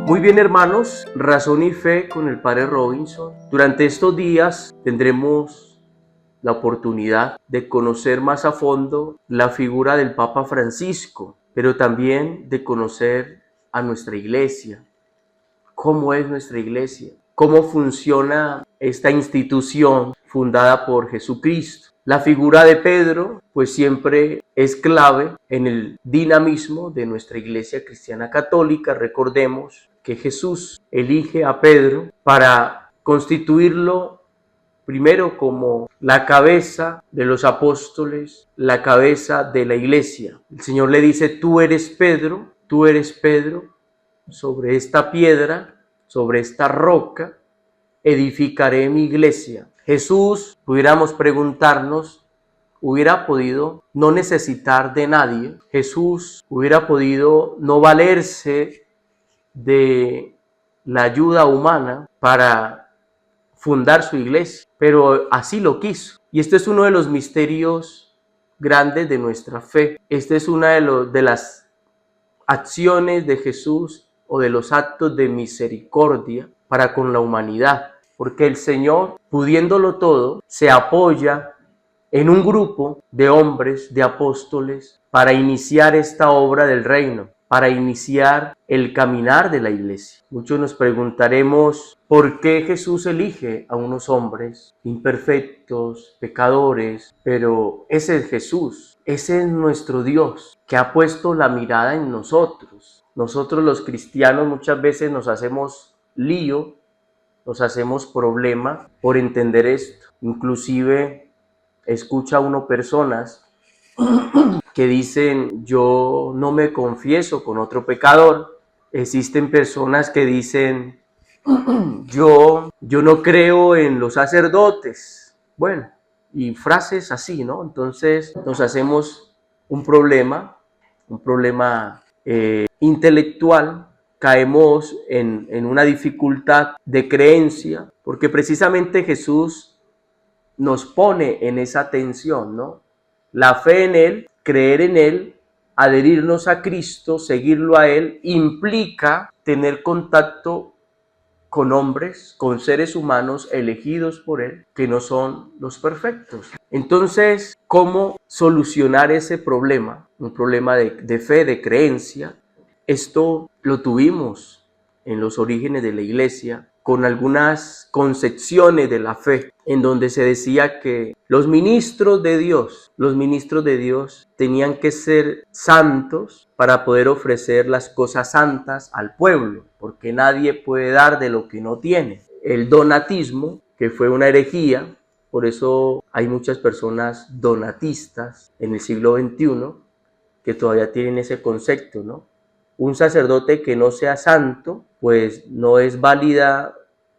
Muy bien, hermanos, Razón y Fe con el Padre Robinson. Durante estos días tendremos la oportunidad de conocer más a fondo la figura del Papa Francisco, pero también de conocer a nuestra iglesia. ¿Cómo es nuestra iglesia? ¿Cómo funciona esta institución fundada por Jesucristo? La figura de Pedro, pues siempre es clave en el dinamismo de nuestra iglesia cristiana católica. Recordemos que Jesús elige a Pedro para constituirlo primero como la cabeza de los apóstoles, la cabeza de la iglesia. El Señor le dice, tú eres Pedro, sobre esta piedra, sobre esta roca, edificaré mi iglesia. Jesús, pudiéramos preguntarnos, hubiera podido no necesitar de nadie. Jesús hubiera podido no valerse de la ayuda humana para fundar su iglesia, pero así lo quiso. Y este es uno de los misterios grandes de nuestra fe. Este es una de las acciones de Jesús o de los actos de misericordia para con la humanidad, porque el Señor, pudiéndolo todo, se apoya en un grupo de hombres, de apóstoles, para iniciar esta obra del reino, para iniciar el caminar de la iglesia. Muchos nos preguntaremos por qué Jesús elige a unos hombres imperfectos, pecadores, pero ese es Jesús, ese es nuestro Dios, que ha puesto la mirada en nosotros. Nosotros los cristianos muchas veces nos hacemos lío, nos hacemos problema por entender esto. Inclusive escucha uno personas que dicen, yo no me confieso con otro pecador. Existen personas que dicen, yo no creo en los sacerdotes. Bueno, y frases así, ¿no? Entonces nos hacemos un problema intelectual, caemos en una dificultad de creencia, porque precisamente Jesús nos pone en esa tensión, ¿no? La fe en Él, creer en Él, adherirnos a Cristo, seguirlo a Él, implica tener contacto con hombres, con seres humanos elegidos por Él, que no son los perfectos. Entonces, ¿cómo solucionar ese problema? Un problema de fe, de creencia. Esto lo tuvimos en los orígenes de la iglesia, con algunas concepciones de la fe, en donde se decía que los ministros de Dios tenían que ser santos para poder ofrecer las cosas santas al pueblo, porque nadie puede dar de lo que no tiene. El donatismo, que fue una herejía, por eso hay muchas personas donatistas en el siglo XXI que todavía tienen ese concepto, ¿no? Un sacerdote que no sea santo, pues no es válida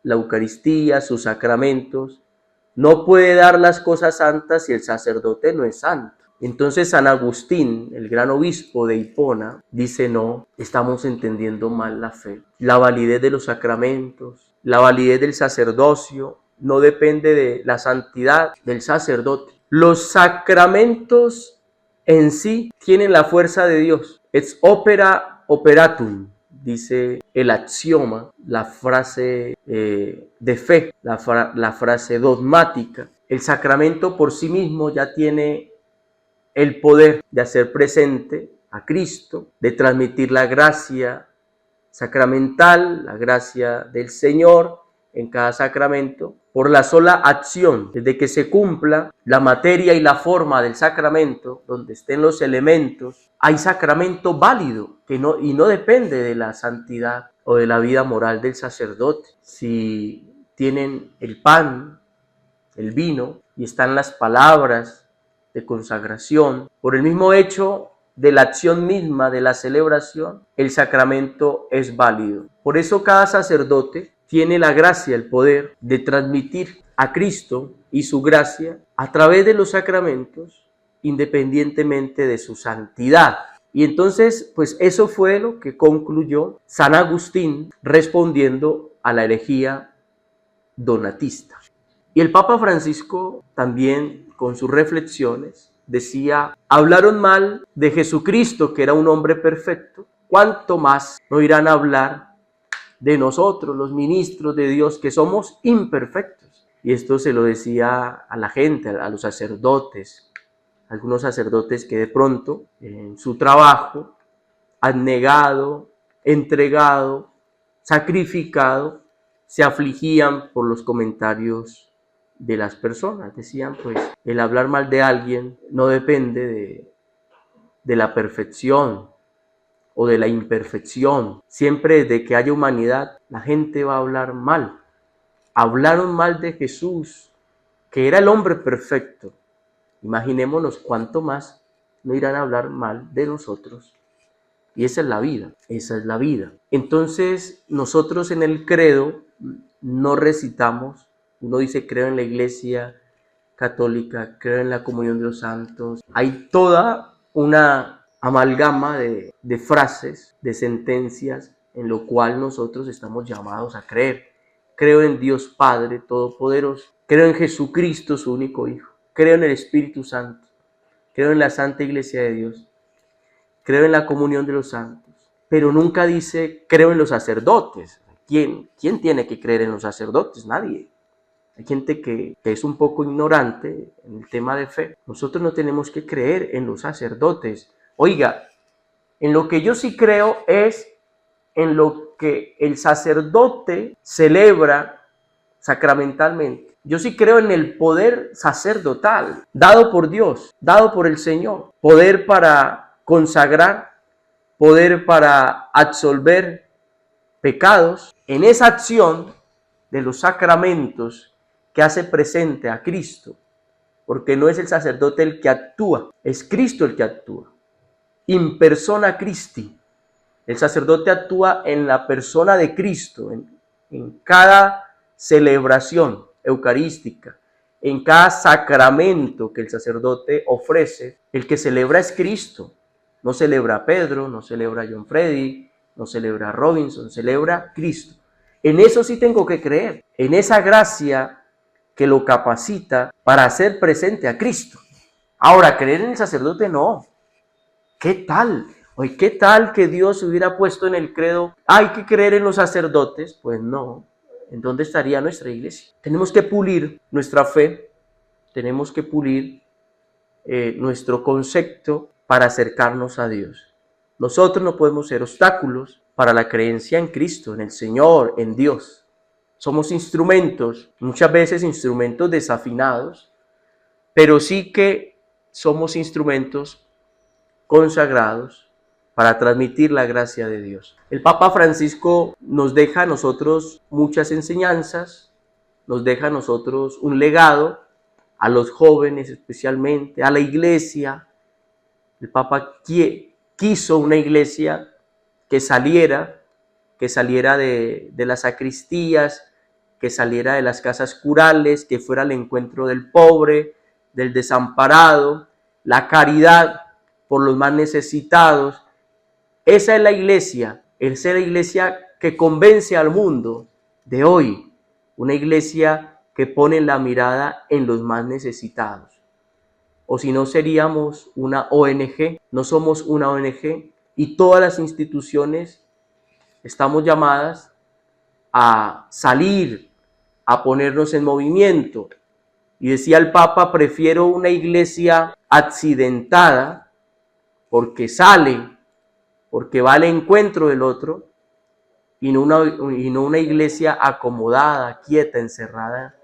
la Eucaristía, sus sacramentos, no puede dar las cosas santas si el sacerdote no es santo. Entonces San Agustín, el gran obispo de Hipona, dice no, estamos entendiendo mal la fe. La validez de los sacramentos, la validez del sacerdocio, no depende de la santidad del sacerdote. Los sacramentos en sí tienen la fuerza de Dios. Ex opera operatum, dice el axioma, la frase de fe, la frase dogmática. El sacramento por sí mismo ya tiene el poder de hacer presente a Cristo, de transmitir la gracia sacramental, la gracia del Señor en cada sacramento, por la sola acción, desde que se cumpla la materia y la forma del sacramento, donde estén los elementos, hay sacramento válido, y no depende de la santidad o de la vida moral del sacerdote. Si tienen el pan, el vino, y están las palabras de consagración, por el mismo hecho de la acción misma de la celebración, el sacramento es válido. Por eso cada sacerdote tiene la gracia, el poder de transmitir a Cristo y su gracia a través de los sacramentos, independientemente de su santidad. Y entonces, pues eso fue lo que concluyó San Agustín respondiendo a la herejía donatista. Y el Papa Francisco también, con sus reflexiones, decía, hablaron mal de Jesucristo, que era un hombre perfecto, ¿cuánto más no irán a hablar de nosotros, los ministros de Dios, que somos imperfectos. Y esto se lo decía a la gente, a los sacerdotes, algunos sacerdotes que de pronto en su trabajo han negado, entregado, sacrificado, se afligían por los comentarios de las personas. Decían, pues, el hablar mal de alguien no depende de la perfección o de la imperfección. Siempre desde que haya humanidad, la gente va a hablar mal. Hablaron mal de Jesús, que era el hombre perfecto. Imaginémonos cuánto más no irán a hablar mal de nosotros. Y esa es la vida, esa es la vida. Entonces, nosotros en el credo no recitamos, uno dice creo en la iglesia católica, creo en la comunión de los santos. Hay toda una amalgama de frases, de sentencias, en lo cual nosotros estamos llamados a creer. Creo en Dios Padre Todopoderoso, creo en Jesucristo, su único Hijo, creo en el Espíritu Santo, creo en la Santa Iglesia de Dios, creo en la comunión de los santos, pero nunca dice creo en los sacerdotes. ¿Quién tiene que creer en los sacerdotes? Nadie. Hay gente que es un poco ignorante en el tema de fe. Nosotros no tenemos que creer en los sacerdotes. Oiga, en lo que yo sí creo es en lo que el sacerdote celebra sacramentalmente. Yo sí creo en el poder sacerdotal, dado por Dios, dado por el Señor. Poder para consagrar, poder para absolver pecados. En esa acción de los sacramentos que hace presente a Cristo, porque no es el sacerdote el que actúa, es Cristo el que actúa. In persona Christi. El sacerdote actúa en la persona de Cristo, en cada celebración eucarística, en cada sacramento que el sacerdote ofrece. El que celebra es Cristo. No celebra Pedro, no celebra John Freddy, no celebra Robinson, celebra Cristo. En eso sí tengo que creer, en esa gracia que lo capacita para hacer presente a Cristo. Ahora, creer en el sacerdote no. ¿Qué tal? Oye, ¿qué tal que Dios hubiera puesto en el credo, hay que creer en los sacerdotes? Pues no. ¿En dónde estaría nuestra iglesia? Tenemos que pulir nuestra fe, tenemos que pulir nuestro concepto para acercarnos a Dios. Nosotros no podemos ser obstáculos para la creencia en Cristo, en el Señor, en Dios. Somos instrumentos, muchas veces instrumentos desafinados, pero sí que somos instrumentos consagrados para transmitir la gracia de Dios. El Papa Francisco nos deja a nosotros muchas enseñanzas, nos deja a nosotros un legado, a los jóvenes especialmente, a la iglesia. El Papa quiso una iglesia que saliera de las sacristías, que saliera de las casas curales, que fuera al encuentro del pobre, del desamparado, la caridad por los más necesitados. Esa es la iglesia que convence al mundo de hoy, una iglesia que pone la mirada en los más necesitados. O si no, seríamos una ONG, no somos una ONG, y todas las instituciones estamos llamadas a salir, a ponernos en movimiento. Y decía el Papa, prefiero una iglesia accidentada, porque sale, porque va al encuentro del otro, y no una iglesia acomodada, quieta, encerrada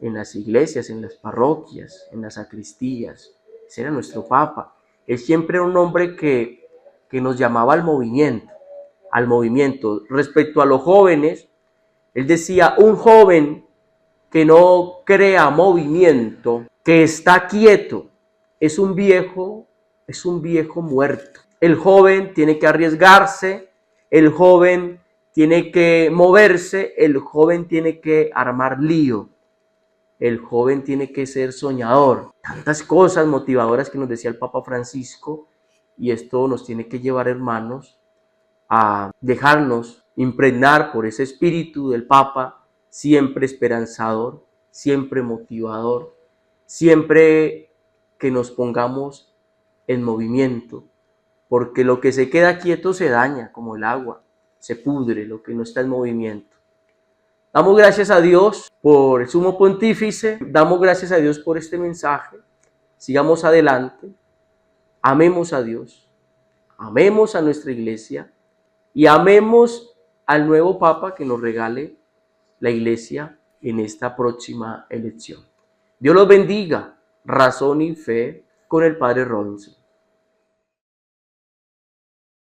en las iglesias, en las parroquias, en las sacristías. Ese era nuestro Papa. Él siempre era un hombre que nos llamaba al movimiento. Respecto a los jóvenes, él decía, un joven que no crea movimiento, que está quieto, es un viejo muerto. El joven tiene que arriesgarse, el joven tiene que moverse, el joven tiene que armar lío, el joven tiene que ser soñador. Tantas cosas motivadoras que nos decía el Papa Francisco, y esto nos tiene que llevar, hermanos, a dejarnos impregnar por ese espíritu del Papa, siempre esperanzador, siempre motivador, siempre que nos pongamos en movimiento, porque lo que se queda quieto se daña como el agua. se pudre, lo que no está en movimiento. Damos gracias a Dios por el Sumo Pontífice, damos gracias a Dios por este mensaje. Sigamos adelante, amemos a Dios, amemos a nuestra iglesia y amemos al nuevo Papa que nos regale la iglesia en esta próxima elección. Dios los bendiga. Razón y fe con el Padre Robinson.